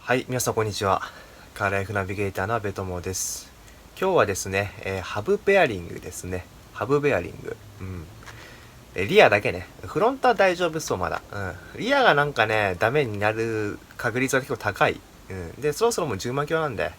はい、皆さんこんにちは。カーライフナビゲーターの阿部友です。今日はですね、ハブベアリングですね。ハブベアリング。リアだけね。フロントは大丈夫そう、まだ。リアがなんかね、ダメになる確率が結構高い。で、そろそろもう10万キロなんで、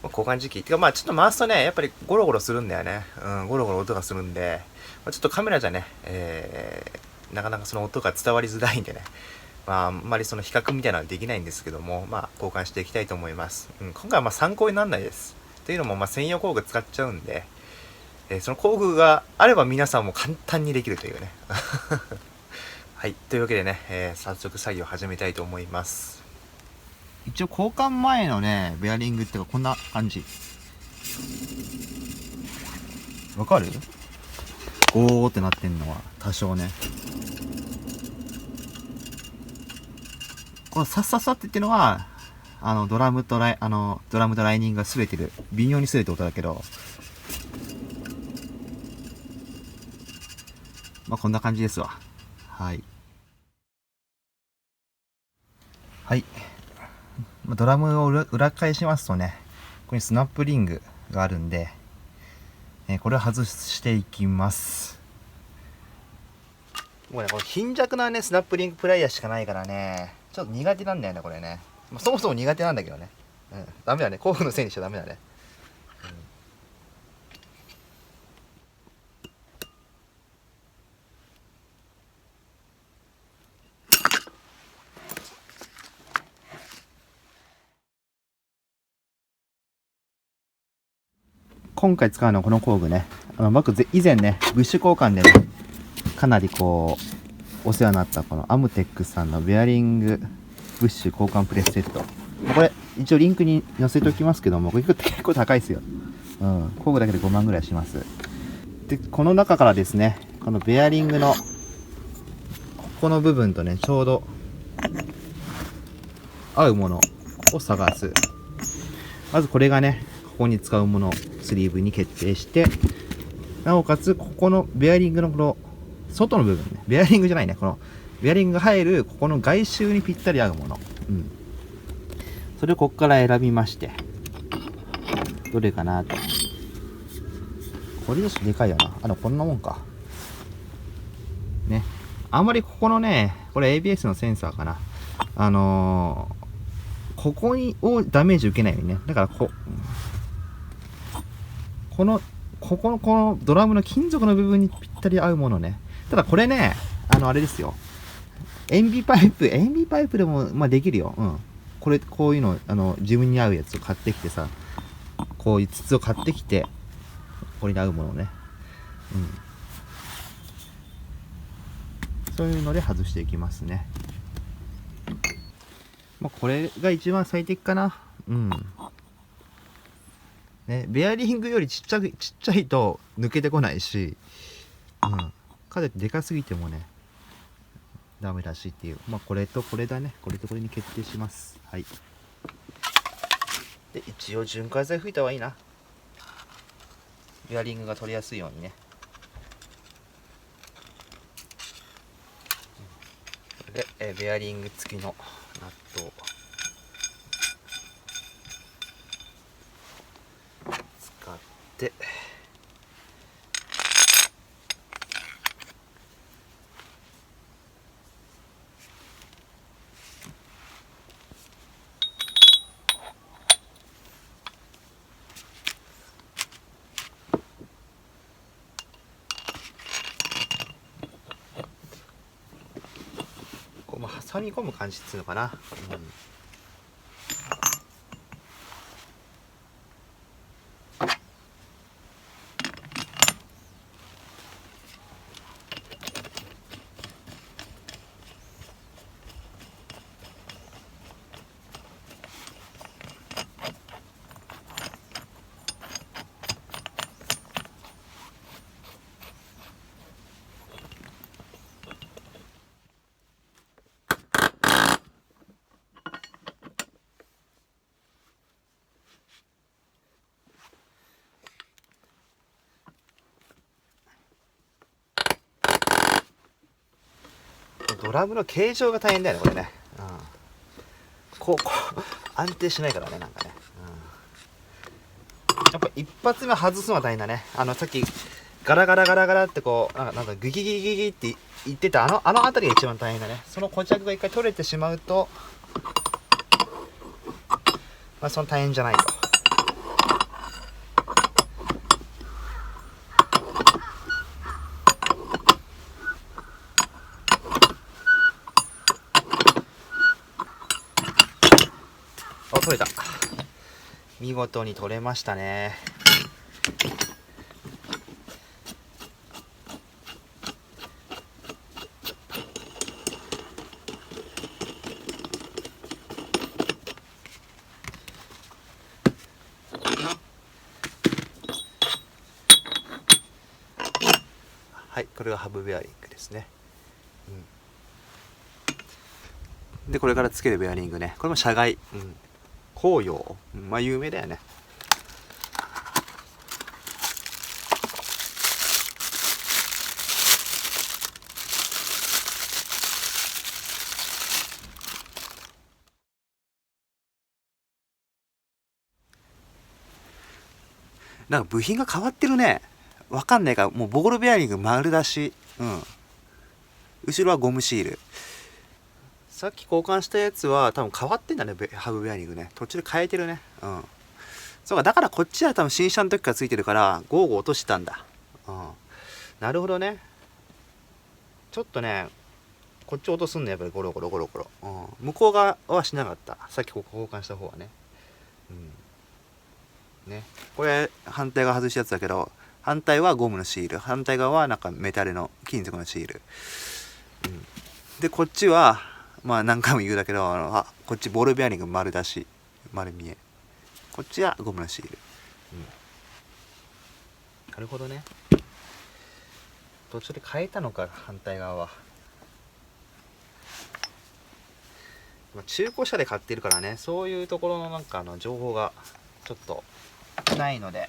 交換時期。てかまあちょっと回すとね、やっぱりゴロゴロするんだよね。ゴロゴロ音がするんで、ちょっとカメラじゃね、なかなかその音が伝わりづらいんでね。あんまりその比較みたいなのはできないんですけども、交換していきたいと思います。今回は参考にならないです。というのも、専用工具使っちゃうんで、その工具があれば皆さんも簡単にできるというね。はい。というわけでね、早速作業を始めたいと思います。一応交換前のね、ベアリングっていうかこんな感じ。わかる？ゴーってなってんのは多少ね。このサッサッサって言ってるのは、ドラムとライニングが擦れてる。微妙に擦れてる音だけど、こんな感じですわ。はい。はい。ドラムを裏返しますとね、ここにスナップリングがあるんで、これを外していきます。もうね、この貧弱なね、スナップリングプライヤーしかないからね、ちょっと苦手なんだよね、これね。そもそも苦手なんだけどね。ダメだね。工具のせいにしちゃダメだね。今回使うのはこの工具ね。僕以前ね、ブッシュ交換でね、かなりお世話になったこのアムテックさんのベアリングブッシュ交換プレスセット。これ、一応リンクに載せておきますけども、これ結構高いですよ。工具だけで5万ぐらいします。で、この中からですね、このベアリングの、ここの部分とね、ちょうど合うものを探す。まずこれがね、ここに使うもの、スリーブに決定して、なおかつ、ここのベアリングのこの、外の部分ね、ベアリングじゃないね、この、ベアリングが入る、ここの外周にぴったり合うもの。それをここから選びまして、どれかなと。これよしでかいよな。こんなもんか。ね。あんまりここのね、これ ABS のセンサーかな。ここをダメージ受けないようにね。だからこのドラムの金属の部分にぴったり合うものね。ただこれね、あれですよ。塩ビパイプでも、できるよ。こういうの、自分に合うやつを買ってきてさ、こういう筒を買ってきて、これに合うものをね。そういうので外していきますね。これが一番最適かな。ね、ベアリングよりちっちゃいと抜けてこないし、かといってでかすぎてもね、ダメだしっていう。これとこれだね。これとこれに決定します。はい。で、一応潤滑剤吹いた方がいいな。ベアリングが取りやすいようにね。で、ベアリング付きのナットを使って、挟み込む感じっていうのかな。ドラムの形状が大変だよね、これね。安定しないからね、なんかね、やっぱ一発目外すのは大変だね。さっきガラガラガラガラってこうなんかグギギギギって言ってたあの辺りが一番大変だね。その固着が一回取れてしまうと、まあその大変じゃないと。取れた。見事に取れましたね。はい、これがハブベアリングですね。で、これからつけるベアリングね。これも社外。紅葉。まあ有名だよね。なんか部品が変わってるね。わかんないから、もうボールベアリング丸出し。後ろはゴムシール。さっき交換したやつは多分変わってんだね、ハブベアリングね。途中で変えてるね。そうか、だからこっちは多分新車の時からついてるから、ゴーゴー落としたんだ。なるほどね。ちょっとね、こっち落とすんね、やっぱりゴロゴロゴロゴロ。向こう側はしなかった。さっきここ交換した方はね。ね。これ反対側外したやつだけど、反対はゴムのシール、反対側はなんかメタルの金属のシール。で、こっちは、まあ何回も言うだけど、こっちボールベアリング丸出し、丸見え。こっちはゴムのシール。なるほどね。途中で変えたのか、反対側は。中古車で買ってるからね、そういうところのなんか情報がちょっとないので。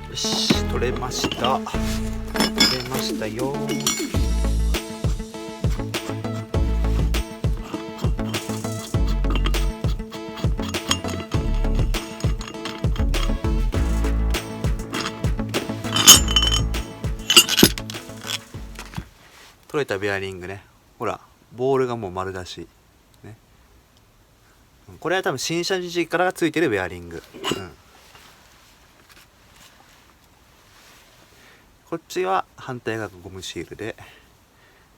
よし、取れました。取れましたよ。取れたベアリングね。ほら、ボールがもう丸出し。ね。これは多分新車時からついてるベアリング。こっちは反対側がゴムシールで、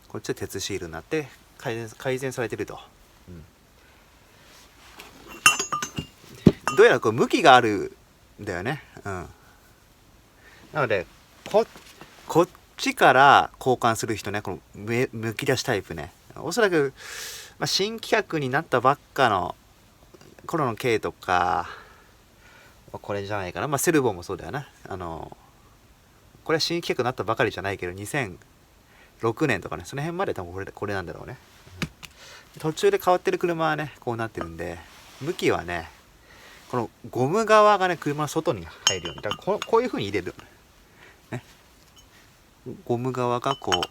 こっちは鉄シールになって改善されてると。どうやらこう向きがあるんだよね。なのでこっちから交換する人ね、このむき出しタイプね、おそらく、新規格になったばっかの頃の K とか、これじゃないかな。セルボもそうだよな。これは新規格になったばかりじゃないけど、2006年とかね、その辺まで多分これなんだろうね。途中で変わってる車はね、こうなってるんで、向きはね、このゴム側がね、車の外に入るように、だからこういう風に入れる。ね。ゴム側がこ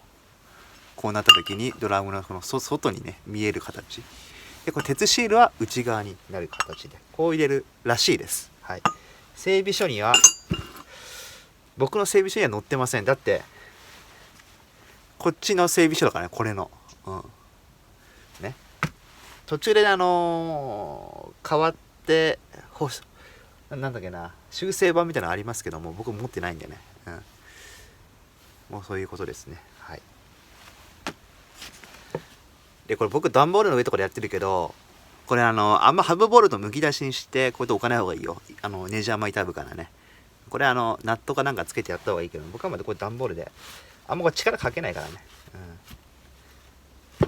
うなった時にドラムのこの外にね、見える形。で、これ鉄シールは内側になる形で、こう入れるらしいです。はい。整備書には、僕の整備書には載ってません。だって、こっちの整備書だからね、これの。ね。途中で変わって、なんだっけな、修正版みたいなのありますけども、僕持ってないんでね。もうそういうことですね。はい。で、これ僕段ボールの上とかでやってるけど、これあんまハブボールとむき出しにして、こうやって置かない方がいいよ。ネジ穴傷むからね。これナットかなんかつけてやった方がいいけど、僕はまだこれ段ボールであんまこれ力かけないからね、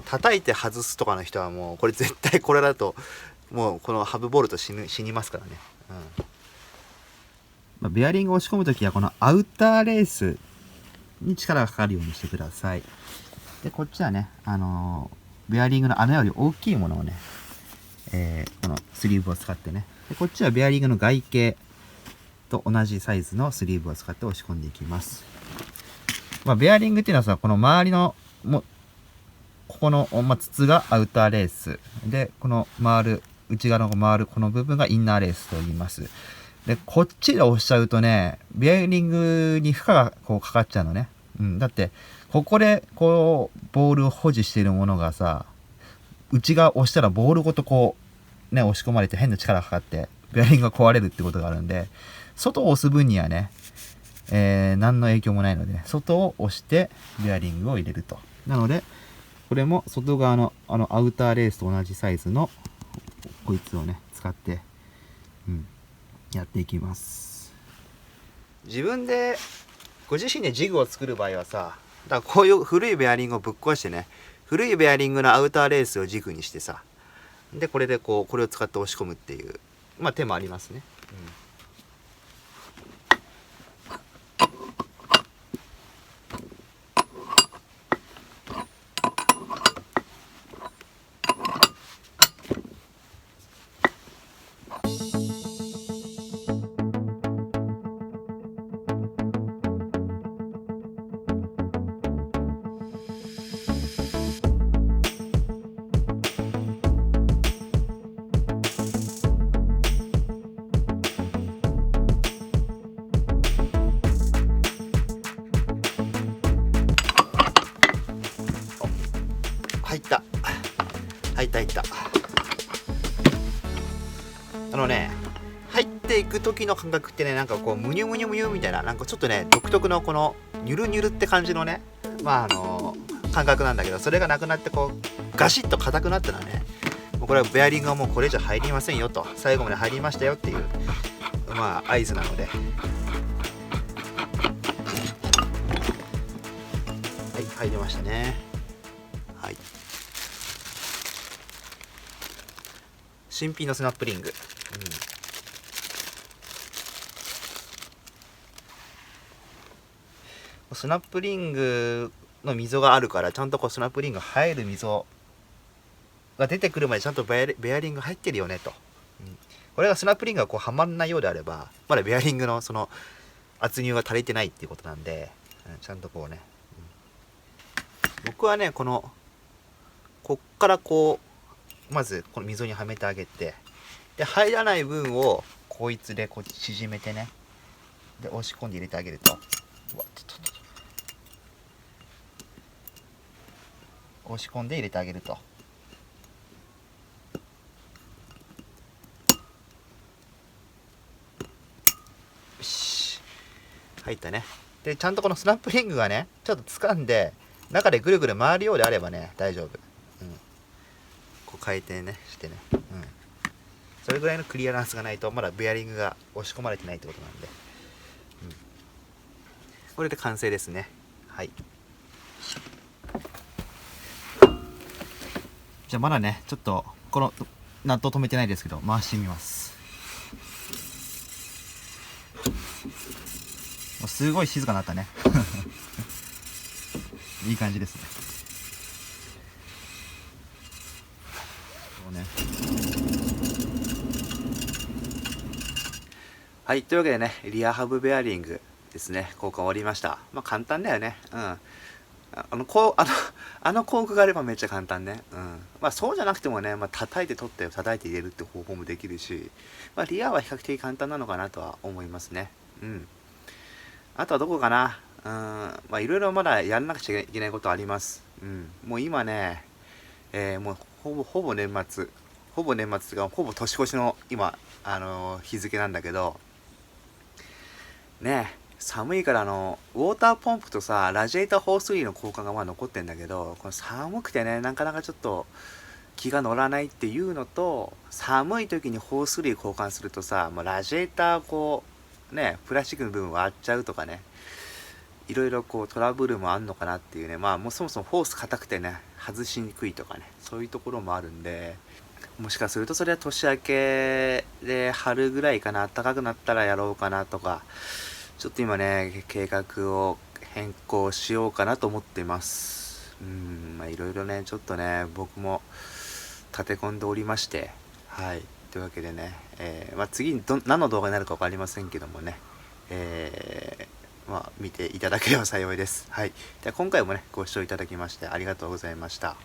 叩いて外すとかの人はもうこれ絶対これだともうこのハブボールと死にますからね。ベアリングを押し込むときはこのアウターレースに力がかかるようにしてください。でこっちはねベアリングの穴より大きいものをね、このスリーブを使ってね、でこっちはベアリングの外径と同じサイズのスリーブを使って押し込んでいきます。ベアリングっていうのはさ、この周りのここの、筒がアウターレースで、この内側の回るこの部分がインナーレースと言います。でこっちで押しちゃうとね、ベアリングに負荷がこうかかっちゃうのね。だってここでこうボールを保持しているものがさ、内側押したらボールごとこうね押し込まれて変な力がかかってベアリングが壊れるってことがあるんで、外を押す分にはね、何の影響もないので、外を押してベアリングを入れると。なのでこれも外側のアウターレースと同じサイズのこいつをね使って、やっていきます。自分でご自身でジグを作る場合はさ、だからこういう古いベアリングをぶっ壊してね、古いベアリングのアウターレースをジグにしてさ、でこれでこれを使って押し込むっていう手もありますね。入った入っていく時の感覚ってね、なんかこうムニュムニュムニュみたいな、なんかちょっとね独特のこのニュルニュルって感じのね、感覚なんだけど、それがなくなってこうガシッと硬くなったらね、もうこれはベアリングはもうこれ以上入りませんよと、最後まで入りましたよっていう合図なので、はい入りましたね。新品のスナップリング、スナップリングの溝があるから、ちゃんとこうスナップリング入る溝が出てくるまでちゃんとベアリング入ってるよねと、これがスナップリングがこうはまらないようであれば、まだベアリングのその圧入が足りてないっていうことなんで、ちゃんとこうね、僕はねこっからこうまずこの溝にはめてあげて、で入らない分をこいつでこう縮めてね、で押し込んで入れてあげると、押し込んで入れてあげると、よし入ったね。でちゃんとこのスナップリングがねちょっと掴んで中でぐるぐる回るようであればね大丈夫。こう回転ねしてね、それぐらいのクリアランスがないとまだベアリングが押し込まれてないってことなんで、これで完成ですね。じゃあまだねちょっとこのナット止めてないですけど回してみます。すごい静かになったねいい感じですね。はい、というわけでねリアハブベアリングですね、交換終わりました。簡単だよね。工具があればめっちゃ簡単ね。そうじゃなくてもね、叩いて取って叩いて入れるって方法もできるし、リアは比較的簡単なのかなとは思いますね。あとはどこかな。いろいろまだやらなくちゃいけないことあります。もう今ね、もうほぼ年末というかほぼ年越しの今日付なんだけどね、寒いからウォーターポンプとさラジエーターホースリーの交換が残ってんだけど、この寒くてねなかなかちょっと気が乗らないっていうのと、寒い時にホースリー交換するとさもうラジエーターこねプラスチックの部分割っちゃうとかね、いろいろこうトラブルもあんのかなっていうね。まあもうそもそもホース硬くてね外しにくいとかね、そういうところもあるんで、もしかするとそれは年明けで春ぐらいかな、暖かくなったらやろうかなとか、ちょっと今ね計画を変更しようかなと思っています。まあいろいろねちょっとね僕も立て込んでおりまして、はい、というわけでね、まあ、次に何の動画になるか分かりませんけどもね、まあ、見ていただければ幸いです。はい、では今回もねご視聴いただきましてありがとうございました。